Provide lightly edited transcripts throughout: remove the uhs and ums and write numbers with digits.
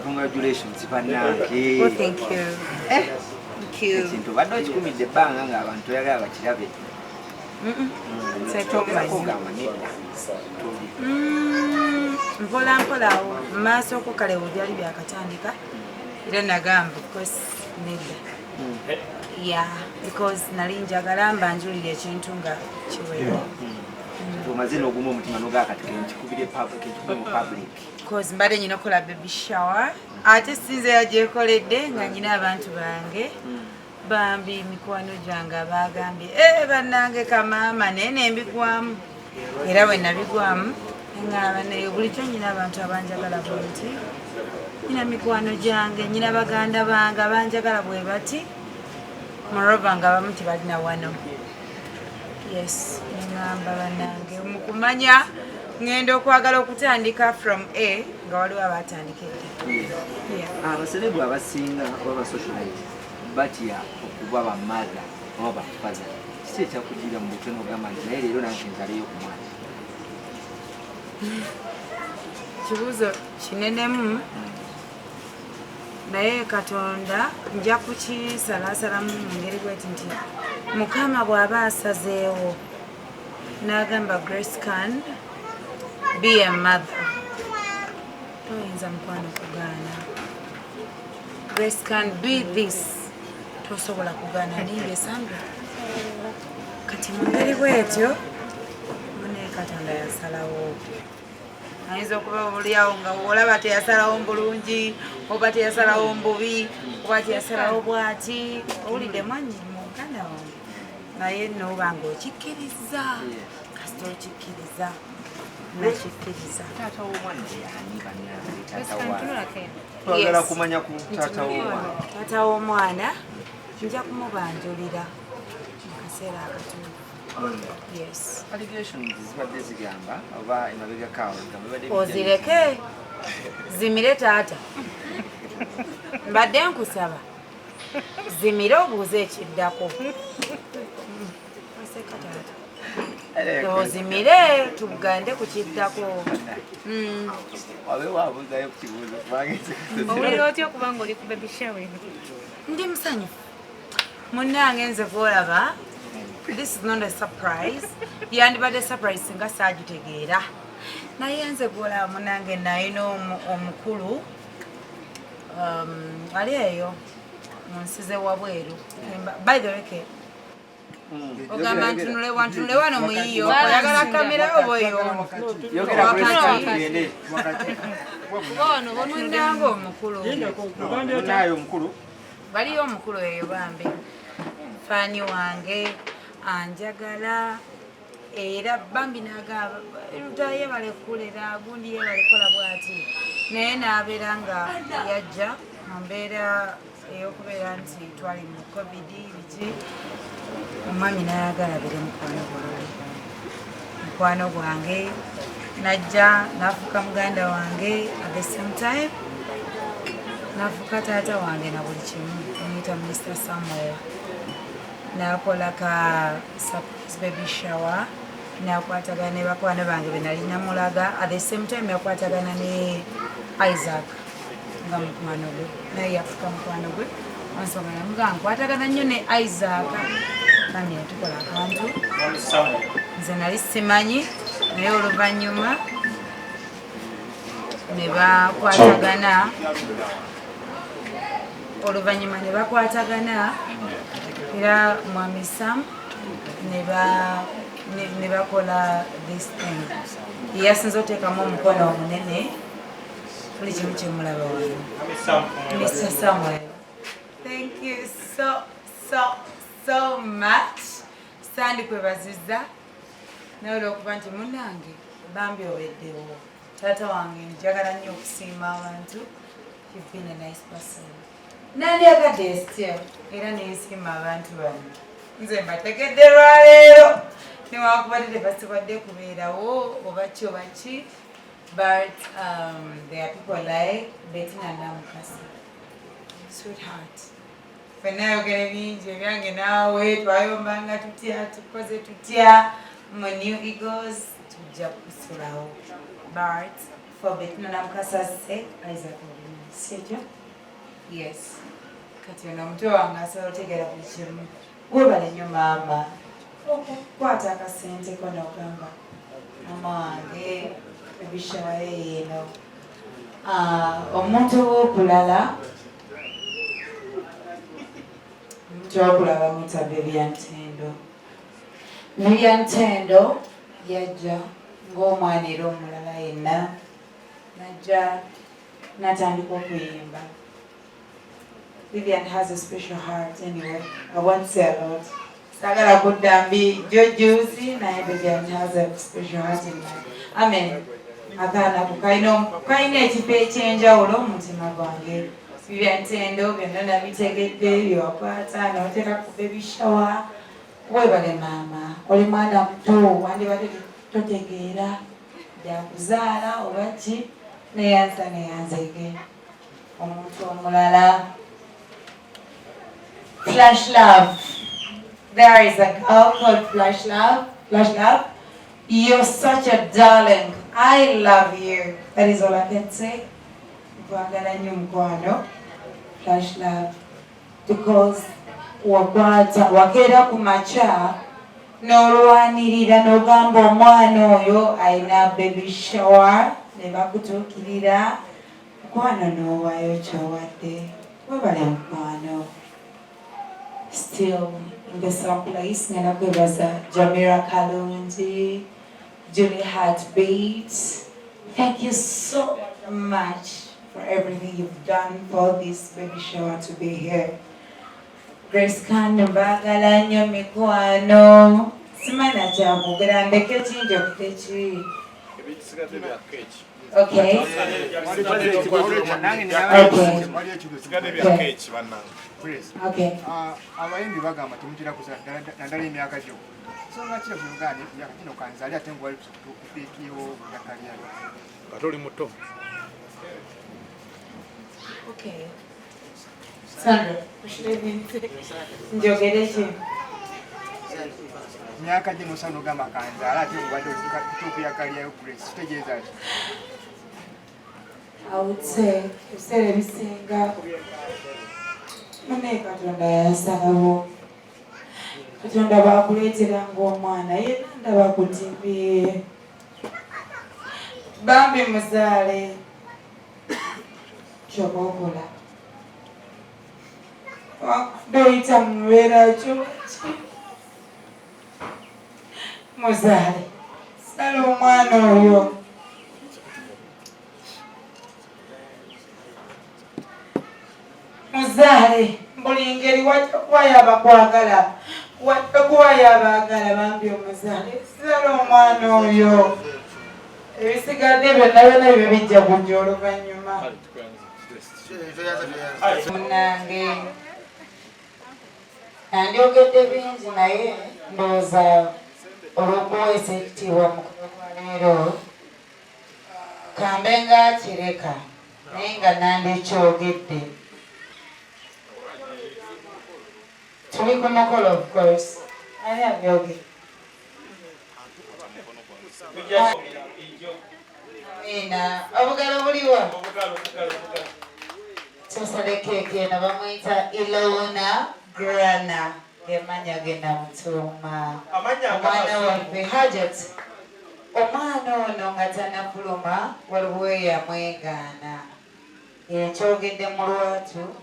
Congratulations, Panaki. Oh, thank you. Thank you. Ekintu badde kikumidde ebbanga ng'abantu oyagala bakirabe. Mpola mu maaso ko kale byali byakatandika era nagamba because nedda. Yeah, because nali njagala mbanjulira ekintu nga kiwera. Tumaze n'ogumu omutima n'ogakati nkikubire public. Because mbadde nyina okola baby shower. Ate sinze yagyekoledde nga nyina abantu bange. Bambi mikwano gyange abagambye bannange kamaama nene mbigwamu era bwe nabigwamu ngaba naye bulijjo nyina abantu abanjagala bunti nyina mikwano gyange nyina baganda bange abanjagala bwe bati moreover nga abamu tebalina wano. Yes, ngamba bannange mukumanya ngenda okwagala okutandika from A nga waliwo abatandika edda. Abaserebu abasinga oba socialite batya okuba bamaga oba bafaza kiki ekyakugira mu butwe n'ogamba nti naye leero nange nzaleyo ku mwana? Kibuuzo kinenemu naye Katonda nja kukisalaasalamu mu ngeri bweti nti Mukama bw'aba asazeewo n'agamba Grace can be a mother, toyinza mukwano kugaana. Grace can be this, tosobola kugaana ninge Sandra. Kati mu ngeri bwetyo mune Katonda yasalawo. Ayinza okuba buliawo nga olaba teyasalawo bulungi oba teyasalawo mbubi oba teyasalawo bwati owulidde mwanyi muganda wange naye nooba nga okikkiriza kasita okikkiriza nakikkiriza. Taata w'omwana yani bannange twagala kumanya ku taata w'omwana. Taata w'omwana nja kumubanjulira mu kaseera akatuufu. Yes. Allegations zibadde zigamba oba emabega kaawo ozireke zimire taata mbadde nkusaba zimire obuuze ekiddako aseka taata ozimire tugande ku kiddako. wabe wabuuzayo ku kibuuzo owulira otya okubanga oli ku baby shower eno? Ndi musanyufu munnange nze bwolaba. This is not a surprise. Yandibadde surprise singa saagitegeera. Naye nze bwolaba munnange nayina omukulu ali eyo munsize wabweru. By the way, ogamba ntunule wano muyiyo oyagala kamera oba oyo munnange omukulu baliyo omukulu eyo bambi faani wange anjagala era bambi nagamba luta yebalekulera gundi yebalekola bwati naye nabeera nga yajja mu mbeera ey'okubeera nti twali mu covid biki omwami nayagala bire mukwano gwange najja nafuuka muganda wange at the same time nafuuka taata wange na buli kimu omuyita Mr. Samuel. Nakola ka surprise baby shower nakwatagana ne bakwano bange be nali namulaga at the same time yakwatagana ne Isaac nga mukwano gwe naye yafuuka mukwano gwe ansonga yamuga nkwatagana nnyo ne Isaac kandi netukola akantu nze nali simanyi naye oluvannyuma ne bakwatagana era mwami Sam ne bakola this thing. Yasinze oteekamu omukono omunene buli kimu kyemulaba wano. Mr. Samuel, thank you so much. Sandi kwebazizza naye olw'okuba nti munnange bambi oweddewo taata wange njagala nnyo okusiima abantu. You've been a nice person. Nandi agadde still era neesiima abantu bano nze mbategedde lwaleero newakubadde tebasibadde kubeerawo oba ki oba ki but there are people like Bettina Namukasa. Sweetheart, fenayogere bingi ebyange naawe twayombanga tutya tukoze tutya mu New Eagles tujja kusulawo but for Bettina Namukasa's sake Isaac Olins Sijjo? Yes. Kati ono omutwe wange asobola otegeera buli kimu. Weebale nnyo maama. Okukwata akasenteko n'ogamba maama wange ebishawaye eno. Omuntu w'okulala bamuyita Bebyantendo. Bebyantendo yajja ng'omwana era omulala yenna najja n'atandika okuyimba. Vivian has a special heart anyway. I won't say a lot. Sagala kudambi Jojuzi na Vivian has a special heart in life. Amen. Akana kukaina ekifo ekyenjawulo mu mutima gwange. Vivian Tendo byonna nabitegedde byokwata n'oteeka ku baby shower. Weebale maama, oli mwana muto wandibadde totegeera byakuzaala oba ki neyanza neyanzege. Omuntu omulala. Flash Love. There is a girl called Flash Love. Flash Love, you're such a darling. I love you. That is all I can say. Flash Love. Because wakera kumacha n'olwanirira n'ogamba omwana oyo ayina baby shower ne bakutuukirira mukwano n'owaayo kyowadde. Webale mukwano. Still in the same place, ngenda kwebaza Jamira Kalungi, Julie Heartbeat. Thank you so much for everything you've done for this baby shower to be here. Grace Kando mbagala nnyo mikwano. Simana kyakugera ndeke kinjokere ki. Okay. Okay. Abayimbi bagamba temutera kusala naddala emyaka gyo. Nsonga ki okugana emyaka kino kanzaali ate ngwali tukufiikiwo yakalyayo. Katoli muto. Okay. Sandra, njogere ki? Myaka gino osana ogamba kanzaali ate ngwali tukufiikiwo yakalyayo Grace. Kitegeeza ki? I would say, ebiseera ebisinga mune Katonda yasalawo. Katonda bakuleetera ng'omwana ye ndaba ku TV. Bambi muzaale ky'oba okola. Wakudde oyita mu mbeera kyo muzaale. Sala omwana oyo. Muzaale buli ngeri wajja kubayo abakwagala wajja kubayo abaagala bambi omuzaale sala omwana oyo ebisigadde byonna byo bijja kujja oluvannyuma munnange andyogedde bingi naye ndowooza olw'okuweesa ekitiibwa mukulu gwa leero kambe ngaakireka naye nga nandekyogedde. Tuli ku mukolo of course. Ani abyoge? Amina. Obugalo buliwa? Tusale keeki eno bamuyita Ilona Grana. Gemanya genda mutuuma. Omwana waffe Hajat. Omwana ono nga tannafuluma waliwo eyamwegaana. Ekyogedde mu lwatu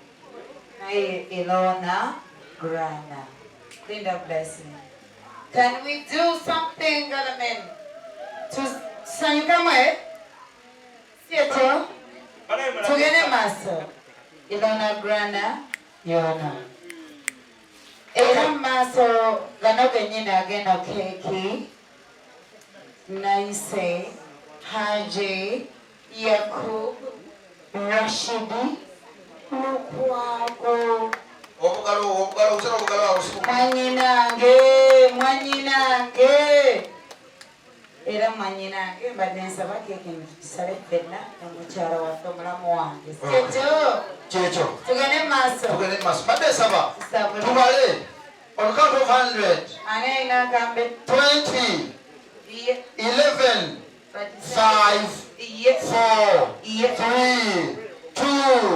naye Ilona Grana. Linda blessing. Can we do something, Galamen? To Sankamwe? Theater? Tugene maso. Ilona Grana, Yona. Eka maso ganoge nyina agenda keki. Naise, Haji, Yakub, Rashidi, Lukwago. Mwanyinange era mwanyinange mbadde nsaba keeki tusale ffenna omukyala waffe omulamu wange kyekyo tugende maaso badde nsaba tubale on count of 100 ani ayina agambe 20 11 5 4 3 2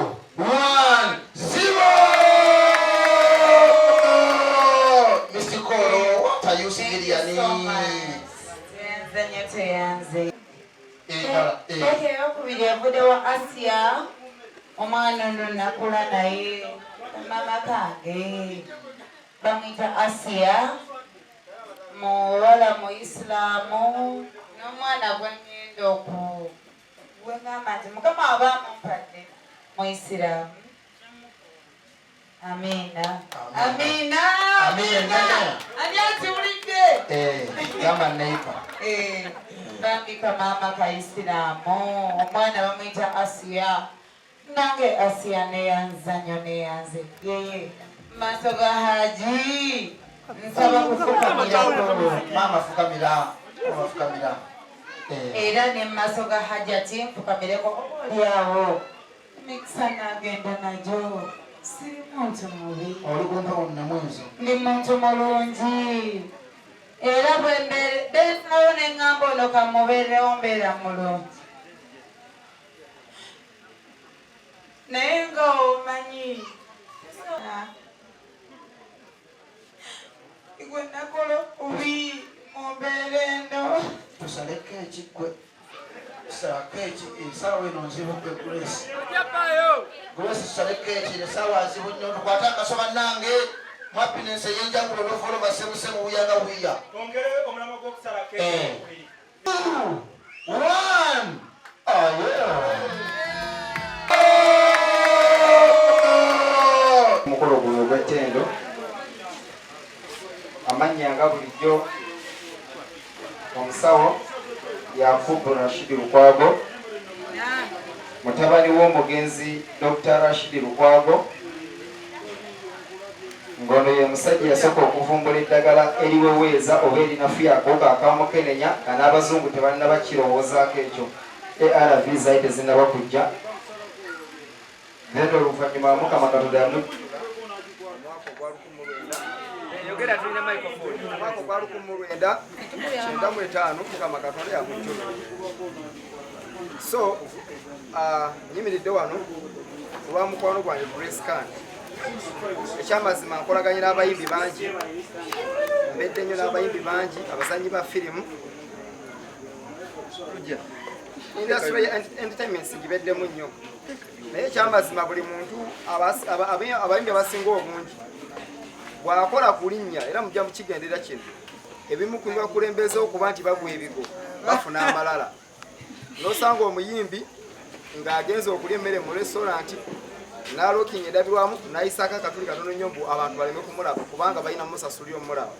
Wavude wa Asia omwana ono nakula naye mama kange bamwita Asia muwala muislamu n'omwana gwengenda gwengamba nti mukama aba mumpadde muislamu. Amina. Amina. Amina. Ani atuulidde? Gamba neighbor. Bambika mama kaisilamu omwana bamwita Asia. Nange Asia neyanzanyo neyanze yeye maaso ga Haji nsaba kufukamirako. Mama fukamira. Mama fukamira. Era ne maaso ga Haji ati nfukamireko olyawo mikisa nagenda najo. Si muntu mubi. Olukumpa wonnamwezo. Ndi muntu mulungi. Era bwembere benawo neŋŋamba ono kamubeerewo mbeera mulungi. Naye nga omanyi igwe nakola obubi mu mbeera eno. Tusaleko ekigwe. Tusalako esaawa eno nzibu gwe Grace. Grace tusaleko eki esaawa nzibu nnyo tukwate akasoba nange mu happiness ey'enjawulo oluvolo basebusemu wuya nga wuya. Ongere omulama gw'okusalako ekigwe. 2, 1. Mukolo guno ogw'ettendo amannya nga bulijjo omusawo Yakubu Rashid Lukwago, mutabani w'omugenzi Dr. Rashid Lukwago, ngono ye musajja yasooka okuvumbula eddagala eriweweeza oba erinafuya akawuka akamukenenya nga n'abazungu tebalina kirowoozaako ekyo. ARV zaali tezinnaba kujja. Then oluvannyuma Mukama Katonda yogera tulina microphone. Mwaka gwa 1995 Mukama Katonda yamujjula. So nyimiridde wano olwa mukwano gwange Grace Khan. Ekyamazima nkolaganye n'abayimbi bangi, mbedde nnyo n'abayimbi bangi, abazanyi ba firimu. Industry ya entertainment sigibeddemu nnyo. Naye ekyamazima buli muntu abayimbi abasinga obungi bw'akola ku linnya era mujja mukigendera kino. Ebimu ku bibakulembeza okuba nti bagwa ebigo bafuna amalala. N'osanga omuyimbi ng'agenza okulya emmere mu restaurant n'alookinga edabirwamu n'ayisaako akatuli katono nnyo mbu abantu baleme kumulaba kubanga balina musasulira omulaba.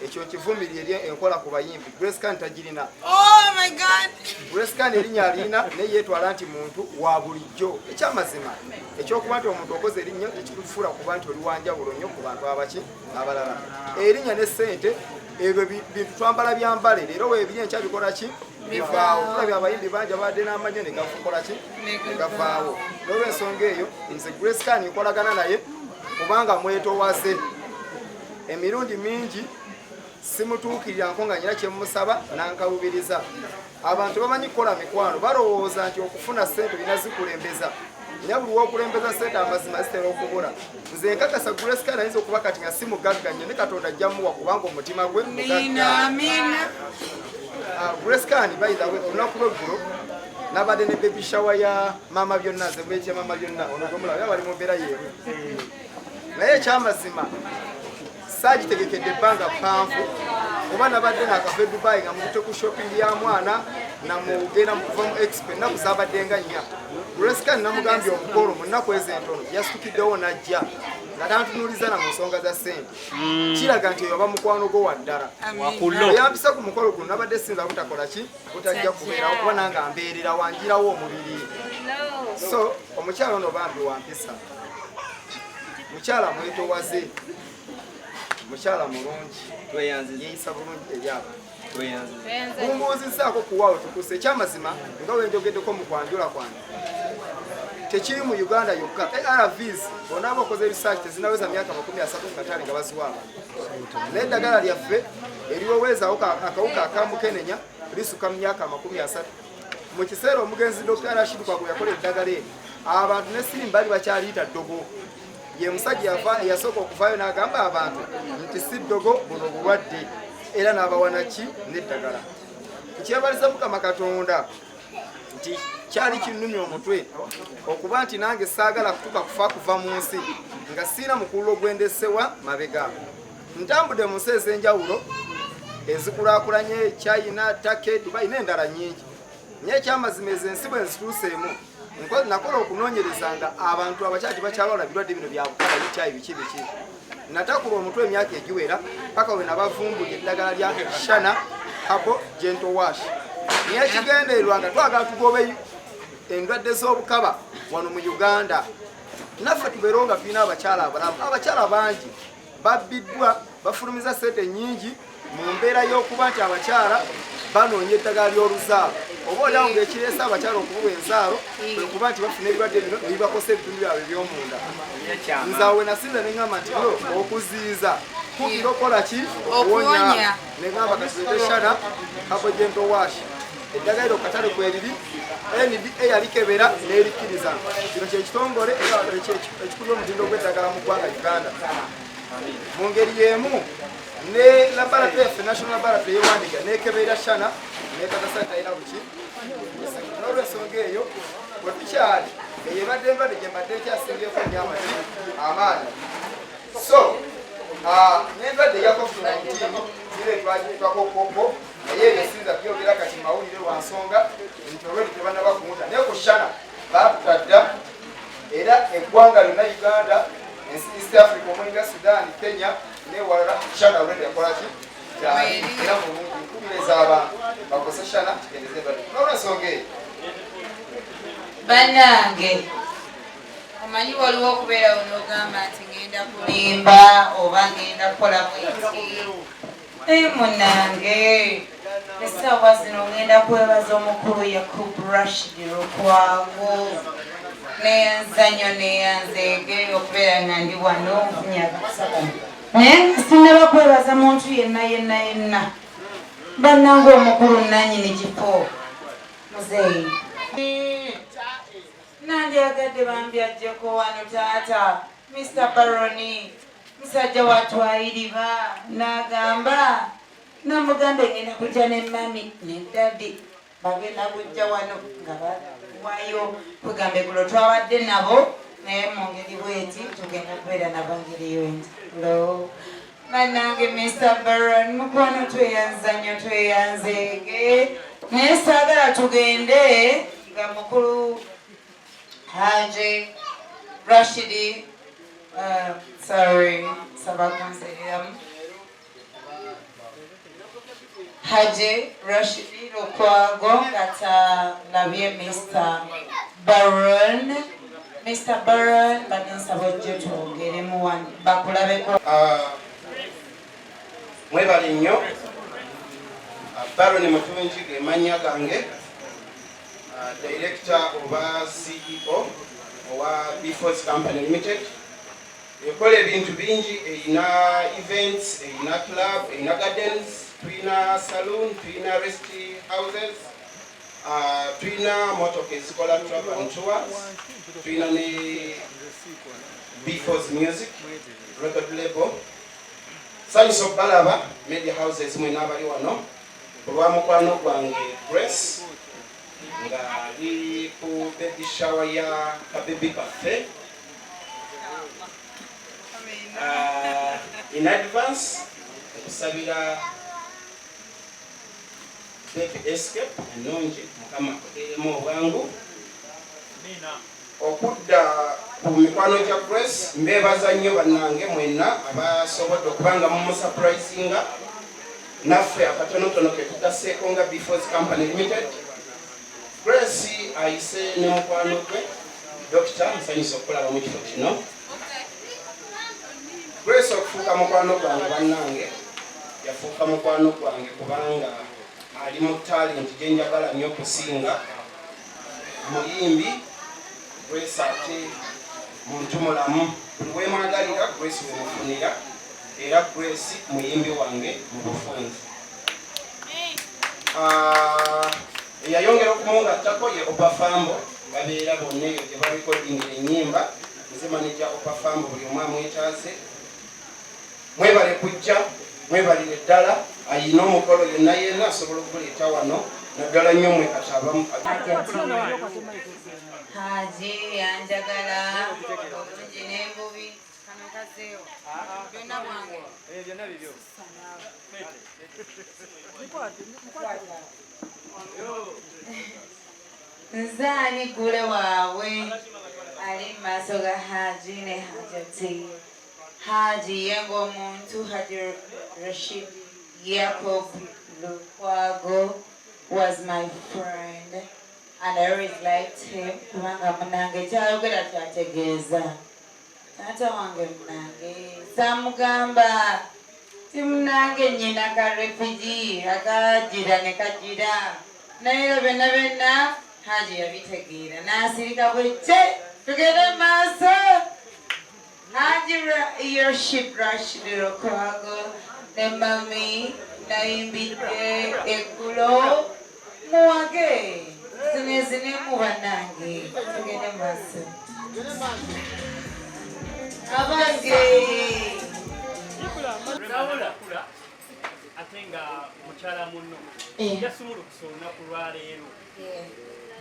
Ekyo kivumirire enkola ku bayimbi. Grace Khan tagirina. Oh my God. Grace Khan erinnya alina naye yeetwala nti muntu wa bulijjo. Ekyamazima ekyokuba nti omuntu okoze erinnya tekikufuula kuba nti oli wanjawulo nnyo ku bantu abaki abalala. Erinnya ne ssente ebyo bintu twambala byambale leero weebiri enkya bikola ki bivaawo. Tulabye abayimbi bangi abadde n'amannyo ne gakola ki ne gavaawo. N'olw'ensonga eyo nze Grace Khan nkolagana naye kubanga mwetowaze emirundi mingi simutuukirira nko nga nyina kyemusaba nankawubiriza. Abantu bamanyi kukola mikwano balowooza nti okufuna ssente olina zikulembeza. Naye buli w'okulembeza ssente amazima zitera okubula. Nze nkakasa Grace Khan ayinza okuba kati nga si mugagga nnyo ne Katonda ajja muwa kubanga omutima gwe mugagga. Grace Khan by the way olunaku lw'eggulo nabadde ne baby shower ya Mama Byonna, nze bwekya Mama Byonna ono gwemulaba bali mu mbeera yeeru. Naye ekyamazima saagitegekedde ebbanga ppanvu oba nabadde naakava e Dubai nga mubute ku shopping ya mwana namugenda mukuva mu expo ennaku zaabadde nga nnya. Grace Khan namugambye omukolo mu nnaku ezo entono yasitukiddewo n'ajja nga tantunuuliza na mu nsonga za ssente. Kiraga nti oyo aba mukwano gwo wa ddala. Yampisa ku mukolo guno nabadde sinza butakola ki butajja kubeerawo kuba nange ambeerera wanjirawo omubiri. So omukyala ono bambi wampisa, mukyala mwetowaze, mukyala mulungi, yeeyisa bulungi eri abantu. Mumbuuzizaako kuwaawo tukuse. Ekyamazima nga wenjogeddeko mu kwanjula kwange tekiri mu Uganda yokka. ARVs bonna abakoze research tezinaweza myaka 30 mu katale nga baziwa abantu. Naye eddagala lyaffe eriweweezaawo akawuka akamukenenya lisuka mu myaka 30. Mu kiseera omugenzi Dr. Rashid Lukwago yakola eddagala eri abantu ne sirimu bali bakyaliyita ddogo. Ye musajja yasooka okuvaayo n'agamba abantu nti si ddogo buno bulwadde era n'abawana ki n'eddagala. Kyebaliza Mukama Katonda nti kyali kinnumya omutwe okuba nti nange saagala kutuuka kuva mu nsi nga siina mukulu ogwendesewa mabega. Ntambudde mu nsi ez'enjawulo ezikulaakulanye China, Turkey, Dubai n'endala nnyingi. Naye ekyamazima ezo ensi bwe zituuseemu nakola okunoonyereza nga abantu abakyala tebakyalwala birwadde bino bya bukaba bikyayi biki. Natakula omutwe emyaka egiwera paka we nabavumbulya eddagala lya Shana Herbal Gentle Wash. Naye ekigendererwa nga twagala tugobe endwadde z'obukaba wano mu Uganda. Naffe tubeerewo nga tulina abakyala abalamu. Abakyala bangi babbiddwa bafulumiza ssente nnyingi mu mbeera y'okuba nti abakyala banoonya eddagala ly'oluzaalo. Oba olyawo ng'ekireesa abakyala okubuwa enzaalo kwe kuba nti bafuna ebirwadde bino ebibakosa ebitundu byabwe eby'omunda. Nzaawe nasinza ne ŋŋamba nti okuziiza kugira okukola ki? Okuwonya. Ne ŋŋamba katuleete Shana Herbal Gentle Wash. Eddagala eryo katale kweriri NDA yalikebera n'erikkiriza. Kino kye kitongole ekikubya omutindo gw'eddagala mu ggwanga Uganda. Mu ngeri y'emu ne laboratory National Laboratory yewandiika n'ekeberera Shana n'ekakasa nti alina buki. N'olw'ensonga eyo bwe tukyali eyo ebadde endwadde gye mbadde ekyasingeeko nnyo amaanyi. So n'endwadde eya COVID-19 zireetwagitwako koko naye ebisinza byogera kati mawulire lwa nsonga nti olwedi tebannaba kumuta. Naye ku Shana baatutadda era eggwanga lyonna Uganda, ensi East Africa omwenge Sudan, Kenya newalala Shana olwedi yakola ki? Era mulungi nkubiriza abantu bakozese Shana kikendeze endwadde. N'olw'ensonga eyo bannange omanyi waliwo okubeera onogamba nti ngenda kulimba oba ngenda kukola bweki. Naye munnange essaawa zino ngenda kwebaza omukulu Yakub Rashid Lukwago neyanzanyo neyanzeege okubeera nga ndi wano nfunye akasakano. Naye nga sinnaba kwebaza muntu yenna bannange omukulu nannyini kifo muzeeyi nandyagadde bambyajjeko wano taata Mr. Baroni musajja watwayiriba n'agamba namuganda ngenda kujja ne mami ne dadi bagenda kujja wano nga bawayo kugamba eggulo twabadde nabo naye mu ngeri bweti tugenda kubeera nabangeri y'enjawulo. Bannange Mr. Baron mukwano tweyanza nnyo tweyanzeege naye saagala tugende nga mukulu Haji Rashidi saba kunsereramu Haji Rashidi Lukwago nga talabye Mr. Baron. Mr. Baron badde nsaba ojje twogeremu wano bakulabeko. Mwebale nnyo. Baron Mutungi ge mannya gange. Director oba CEO owa Before Company Limited. Ekola ebintu bingi, eyina events, eyina club, eyina gardens, tuyina saloon, tuyina rest houses, tuyina motoka ezikola travel and tours, tuyina ne Before's Music record label. Sanyusa okubalaba media houses mwena abali wano olwa mukwano gwange Grace nga ali ku baby shower ya Kabebi Cafe. In advance okusabira baby escape ennungi mukama kuteeremu obwangu okudda ku mikwano gya Grace. Mbeebaza nnyo bannange mwenna abasobodde okubanga mumusurprisinga naffe akatonotono ke tugaseeko nga Before's Company Limited. Grace ayise ne mukwano gwe Dr. nsanyusa okulaba mu kifo kino. Grace okufuuka mukwano gwange bannange yafuuka mukwano gwange kubanga ali mu talent gye njagala nnyo okusinga. Muyimbi Grace ate muntu mulamu, buli wemwagalira Grace wemufunira, era Grace muyimbi wange mu bufunzi. Eyayongera okumugattako ye Opafambo babeera bonna eyo gye barekodingira ennyimba. Nze manager Opafambo buli omu amwetaaze. Mwebale kujja, mwebalire ddala. Ayina omukolo yenna asobola okuleeta wano naddala nnyo mwe kati abamu Haji yanjagala obulungi n'embubi kano kazeewo byonna bwange nze ani gule waabwe ali mu maaso ga Haji ne Hajati. Haji ye ng'omuntu Haji Rashid Yacob Lukwago was my friend and I always liked him. Kubanga munange kyayogera kyategeeza. Taata wange munange samugamba ti munange nnyina ka refugee akagira ne kagira naye benna benna Haji yabitegeera n'asirika bwekye tugende maaso. Haji Rashid Lukwago ne mami nayimbidde eggulo muwage zine mu bannange tugende maaso abange ate nga mukyala munno yasobola okusobola olunaku lwaleero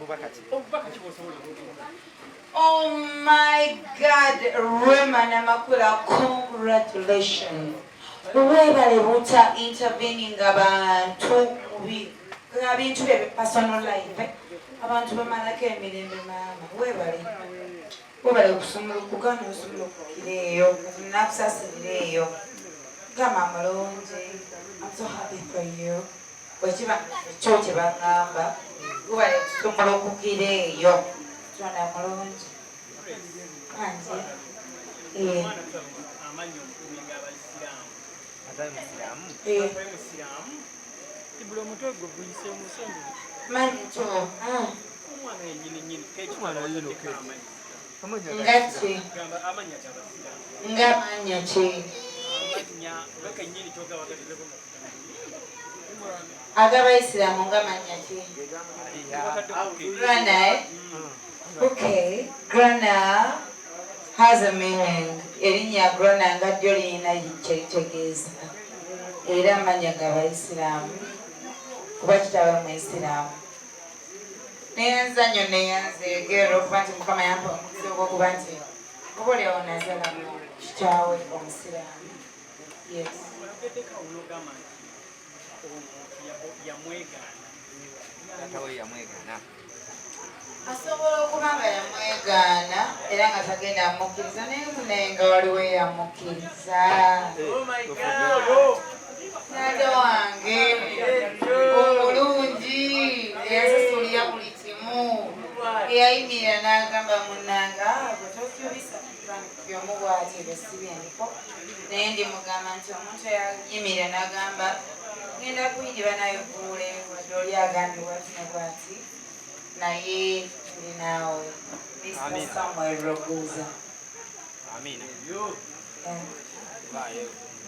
obubaka kibosobola okuba. Oh my God, Rema Namakula, congratulations. Webale buta intervening abantu bintu bye personal life. Abantu bamalako emirembe maama. Webale okusumula okugana osumula okukireeyo. Nakusasirireeyo. Gama mulungi. I'm so happy for you. Wekiba ekyo kye bagamba. Webale okusumula okukireeyo. Jona mulungi. Kanje. Amanyi okuminga abaisiraamu. Musiraamu? Ibula omutwe gwe guyise omusembe. Manito. Omwana yennyini kekimwana Ngaki. amanya kyabasiraamu. Ngamanya ki. Amanya gakennyini kyogaba gatezeko mu Agabaisiraamu ngamanya ki. Grana, eh? Okay. Grana has a meaning. Erinnya Grana nga ddyo lirina kye litegeeza. Era amanya g'Abaisiraamu. Kuba kitaba Muisiraamu. N'enzanyo neyanzeegera okuba nti Mukama yampa omukisa ogw'okuba nti oboolyawo nazalamu kitaawe Omusiraamu. Yes. Asobola okuba nga yamwegaana era nga tagenda amukkiriza naye munaye nga waliwo eyamukkiriza. Taata wange omulungi eyasasulira buli kimu eyayimirira n'agamba munnanga gwe tokyubisa byomu bwati ebyo si byendiko naye ndimugamba nti omuntu eyayimirira n'agamba genda kuyingira naye vvuule wadde oli agambibwa tino bwati naye tuli naawe Mr. Samuel Roguza. Amina. Yeah.